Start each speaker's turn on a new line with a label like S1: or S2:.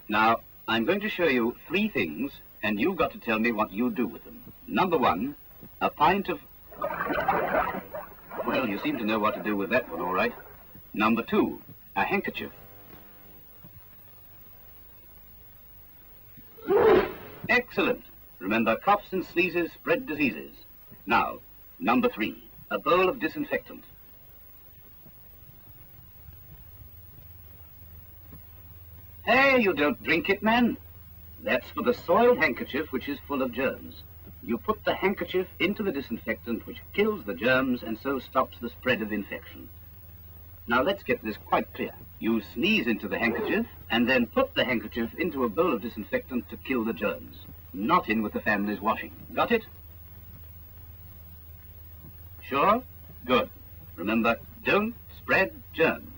S1: Now, I'm going to show you 3 things, and you've got to tell me what you do with them. Number 1, a pint of... Well, you seem to know what to do with that one, all right. Number 2, a handkerchief. Excellent. Remember, coughs and sneezes spread diseases. Now, number 3, a bowl of disinfectant. Hey, you don't drink it, man. That's for the soiled handkerchief, which is full of germs. You put the handkerchief into the disinfectant, which kills the germs and so stops the spread of infection. Now, let's get this quite clear. You sneeze into the handkerchief and then put the handkerchief into a bowl of disinfectant to kill the germs. Not in with the family's washing. Got it? Sure? Good. Remember, don't spread germs.